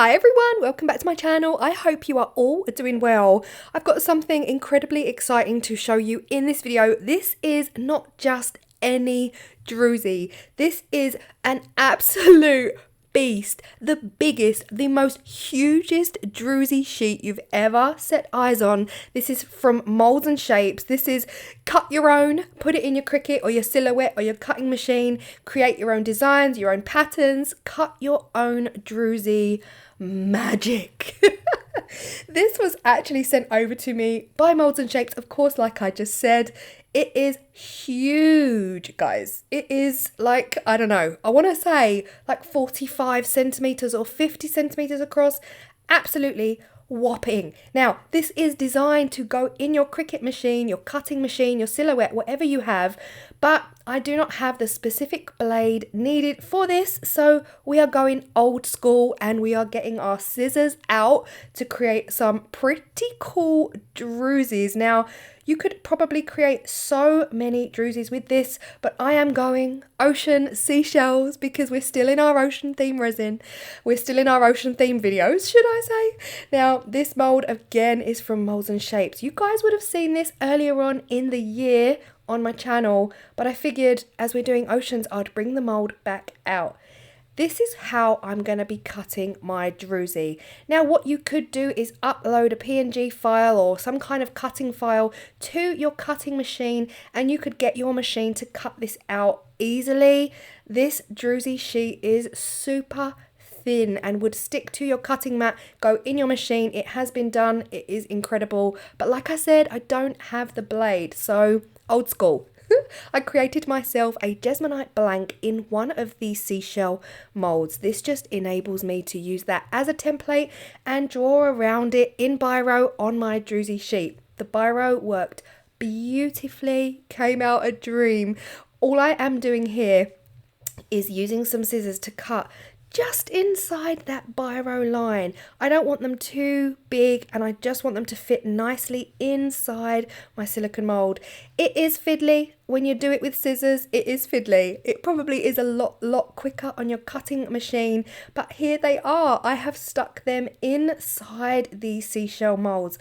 Hi everyone, welcome back to my channel. I hope you are all doing well. I've got something incredibly exciting to show you in this video. This is not just any druzy. This is an absolute beast, the biggest, the most hugest druzy sheet you've ever set eyes on. This is from Moulds and Shapes. This is cut your own, put it in your Cricut or your silhouette or your cutting machine, create your own designs, your own patterns, cut your own druzy magic. This was actually sent over to me by Moulds and Shapes, of course, like I just said. It is huge, guys. It is like, I don't know, I want to say like 45 centimeters or 50 centimeters across. Absolutely whopping. Now, this is designed to go in your Cricut machine, your cutting machine, your silhouette, whatever you have, but I do not have the specific blade needed for this, so we are going old school and we are getting our scissors out to create some pretty cool druzys. Now, you could probably create so many druzys with this, but I am going ocean seashells because we're still in our ocean theme resin. We're still in our ocean theme videos, should I say. Now, this mold again is from Moulds and Shapes. You guys would have seen this earlier on in the year on my channel, but I figured as we're doing oceans, I'd bring the mold back out. This is how I'm going to be cutting my druzy. Now, what you could do is upload a PNG file or some kind of cutting file to your cutting machine, and you could get your machine to cut this out easily. This druzy sheet is super thin and would stick to your cutting mat, go in your machine. It has been done. It is incredible. But like I said, I don't have the blade, so old school. I created myself a Jesmonite blank in one of these seashell molds. This just enables me to use that as a template and draw around it in biro on my druzy sheet. The biro worked beautifully, came out a dream. All I am doing here is using some scissors to cut just inside that biro line. I don't want them too big and I just want them to fit nicely inside my silicone mold. It is fiddly when you do it with scissors. It is fiddly. It probably is a lot quicker on your cutting machine, but here they are. I have stuck them inside these seashell molds.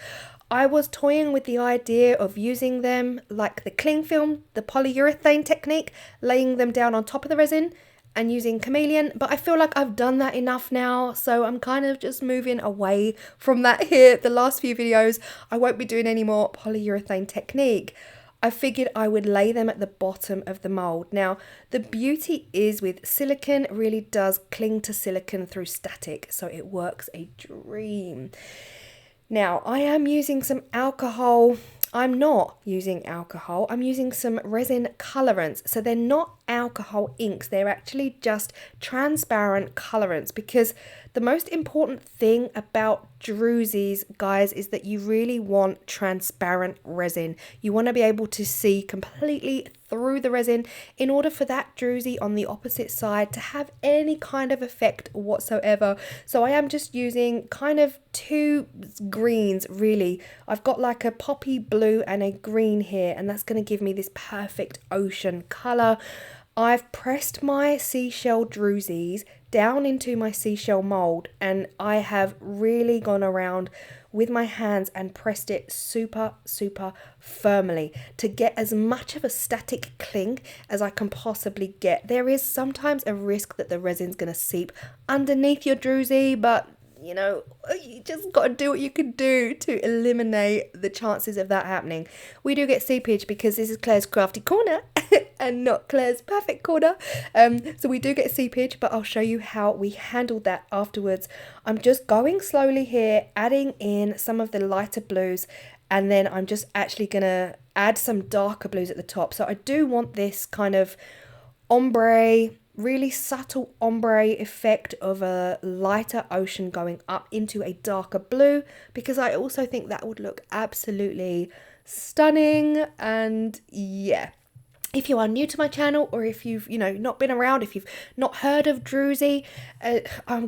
I was toying with the idea of using them like the cling film, the polyurethane technique, laying them down on top of the resin and using chameleon, but I feel like I've done that enough now, so I'm kind of just moving away from that here. The last few videos, I won't be doing any more polyurethane technique. I figured I would lay them at the bottom of the mold. Now, the beauty is with silicone, it really does cling to silicone through static, so it works a dream. Now, I am using some alcohol. I'm not using alcohol, I'm using some resin colorants. So they're not alcohol inks, they're actually just transparent colorants, because the most important thing about druzys, guys, is that you really want transparent resin. You want to be able to see completely through the resin in order for that druzy on the opposite side to have any kind of effect whatsoever. So I am just using kind of two greens, really. I've got like a poppy blue and a green here, and that's going to give me this perfect ocean color. I've pressed my seashell druzys down into my seashell mold, and I have really gone around with my hands and pressed it super firmly to get as much of a static cling as I can possibly get. There is sometimes a risk that the resin's going to seep underneath your druzy, but you know, you just got to do what you can do to eliminate the chances of that happening. We do get seepage because this is Claire's crafty corner and not Claire's perfect corner. So we do get seepage, but I'll show you how we handled that afterwards. I'm just going slowly here, adding in some of the lighter blues, and then I'm just actually going to add some darker blues at the top. So I do want this kind of ombre, really subtle ombre effect of a lighter ocean going up into a darker blue, because I also think that would look absolutely stunning. And yeah, If you are new to my channel, or if you've, not been around, if you've not heard of Druzy,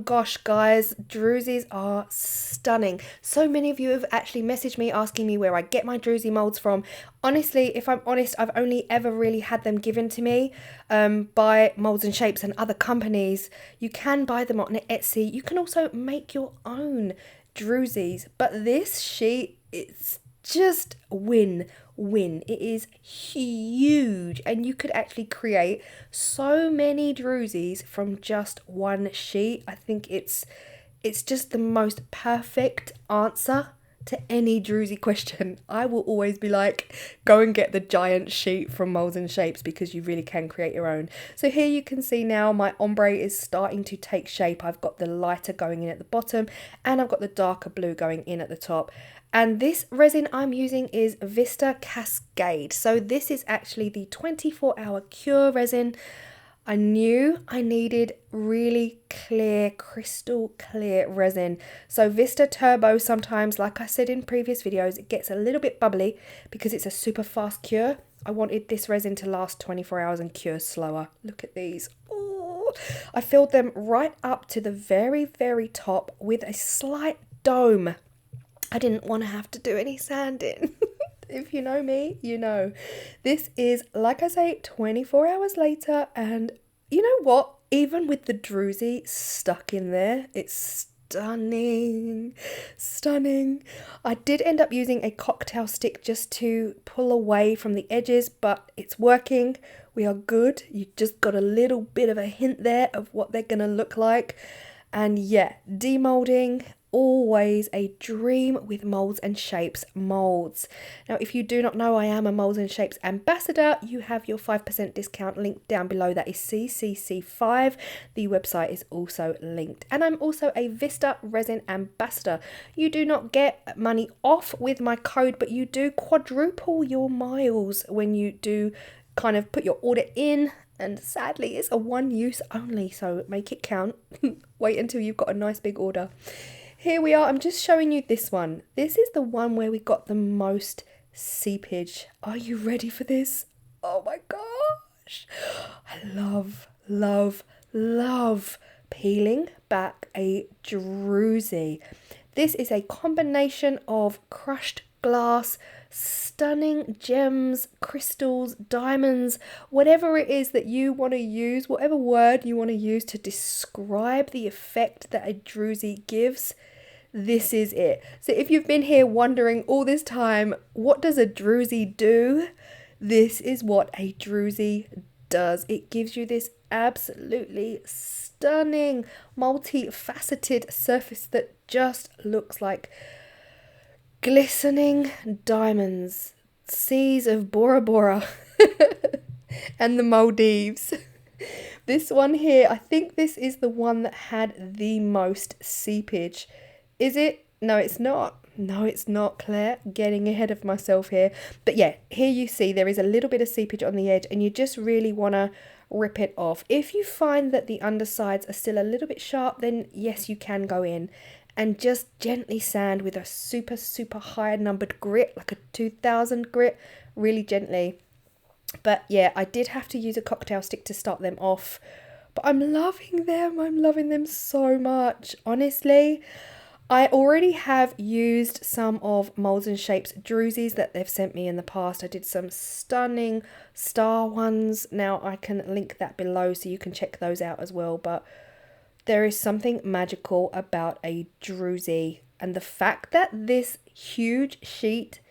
gosh, guys, Druzys are stunning. So many of you have actually messaged me asking me where I get my Druzy molds from. Honestly, if I'm honest, I've only ever really had them given to me by Moulds and Shapes and other companies. You can buy them on Etsy. You can also make your own Druzys, but this sheet, it's just win. It is huge, and you could actually create so many Druzys from just one sheet. I think it's just the most perfect answer to any Druzy question. I will always be like, go and get the giant sheet from Moulds and Shapes, because you really can create your own. So here you can see now my ombre is starting to take shape. I've got the lighter going in at the bottom, and I've got the darker blue going in at the top. And this resin I'm using is Vista Cascade. So this is actually the 24-hour cure resin. I knew I needed really clear, crystal clear resin. So Vista Turbo sometimes, like I said in previous videos, it gets a little bit bubbly because it's a super fast cure. I wanted this resin to last 24 hours and cure slower. Look at these. Oh, I filled them right up to the very, very top with a slight dome. I didn't want to have to do any sanding. If you know me, you know. This is, like I say, 24 hours later, and you know what? Even with the Druzy stuck in there, it's stunning. I did end up using a cocktail stick just to pull away from the edges, but it's working. We are good. You just got a little bit of a hint there of what they're going to look like. And yeah, demolding, always a dream with Moulds and Shapes molds. Now, if you do not know, I am a Moulds and Shapes ambassador. You have your 5% discount link down below. That is CCC5. The website is also linked. And I'm also a Vista Resin Ambassador. You do not get money off with my code, but you do quadruple your miles when you do kind of put your order in. And sadly, it's a one use only, so make it count. Wait until you've got a nice big order. Here we are. I'm just showing you this one. This is the one where we got the most seepage. Are you ready for this? Oh my gosh. I love peeling back a Druzy. This is a combination of crushed glass, stunning gems, crystals, diamonds, whatever it is that you want to use, whatever word you want to use to describe the effect that a Druzy gives. This is it. So if you've been here wondering all this time, what does a Druzy do? This is what a Druzy does. It gives you this absolutely stunning, multifaceted surface that just looks like glistening diamonds, seas of Bora Bora and the Maldives. This one here, I think this is the one that had the most seepage. Is it? No, it's not. No, it's not, Claire. Getting ahead of myself here. But yeah, here you see there is a little bit of seepage on the edge, and you just really want to rip it off. If you find that the undersides are still a little bit sharp, then yes, you can go in and just gently sand with a super high numbered grit, like a 2000 grit, really gently. But yeah, I did have to use a cocktail stick to start them off, but I'm loving them. I'm loving them so much. Honestly, I already have used some of Moulds and Shapes Druzys that they've sent me in the past. I did some stunning star ones. Now I can link that below so you can check those out as well. But there is something magical about a Druzy, and the fact that this huge sheet,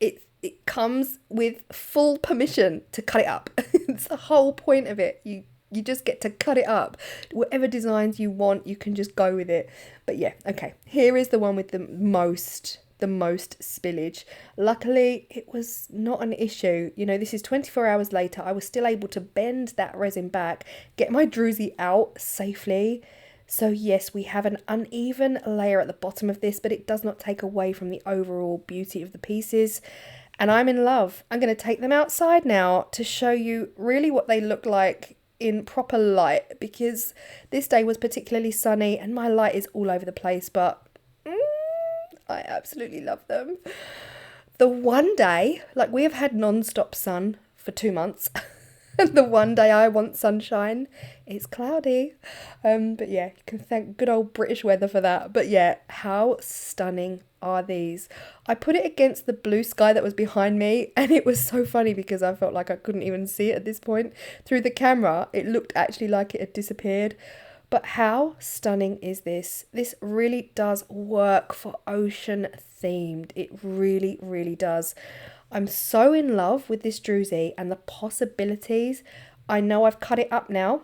it comes with full permission to cut it up. It's the whole point of it. You just get to cut it up. Whatever designs you want, you can just go with it. But yeah, okay. Here is the one with the most spillage. Luckily, it was not an issue. You know, this is 24 hours later. I was still able to bend that resin back, get my Druzy out safely. So yes, we have an uneven layer at the bottom of this, but it does not take away from the overall beauty of the pieces. And I'm in love. I'm going to take them outside now to show you really what they look like in proper light, because this day was particularly sunny and my light is all over the place, but I absolutely love them. The one day, like, we have had non-stop sun for 2 months. The one day I want sunshine, it's cloudy. But yeah, you can thank good old British weather for that. But yeah, how stunning are these? I put it against the blue sky that was behind me, and it was so funny because I felt like I couldn't even see it at this point. Through the camera, it looked actually like it had disappeared. But how stunning is this? This really does work for ocean themed. It really, really does. I'm so in love with this druzy and the possibilities. I know I've cut it up now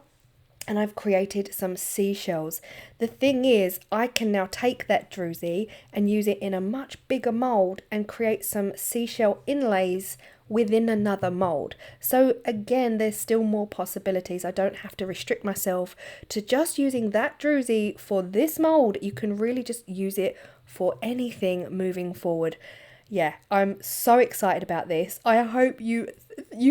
and I've created some seashells. The thing is, I can now take that druzy and use it in a much bigger mould and create some seashell inlays within another mould. So again, there's still more possibilities. I don't have to restrict myself to just using that druzy for this mould. You can really just use it for anything moving forward. Yeah, I'm so excited about this. I hope you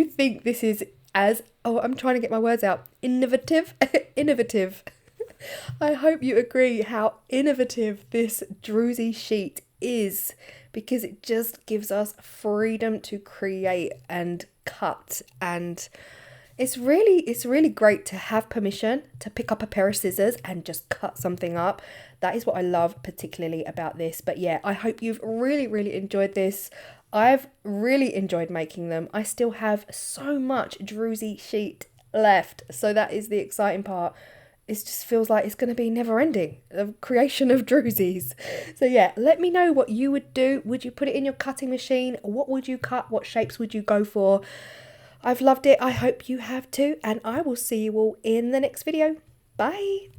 think this is as, oh, I'm trying to get my words out, innovative. Innovative. I hope you agree how innovative this Druzy sheet is, because it just gives us freedom to create and cut, and it's really great to have permission to pick up a pair of scissors and just cut something up. That is what I love particularly about this. But yeah, I hope you've really enjoyed this. I've really enjoyed making them. I still have so much Druzy sheet left, so that is the exciting part. It just feels like it's going to be never ending, the creation of druzys. So yeah, let me know what you would do. Would you put it in your cutting machine? What would you cut? What shapes would you go for? I've loved it. I hope you have too. And I will see you all in the next video. Bye.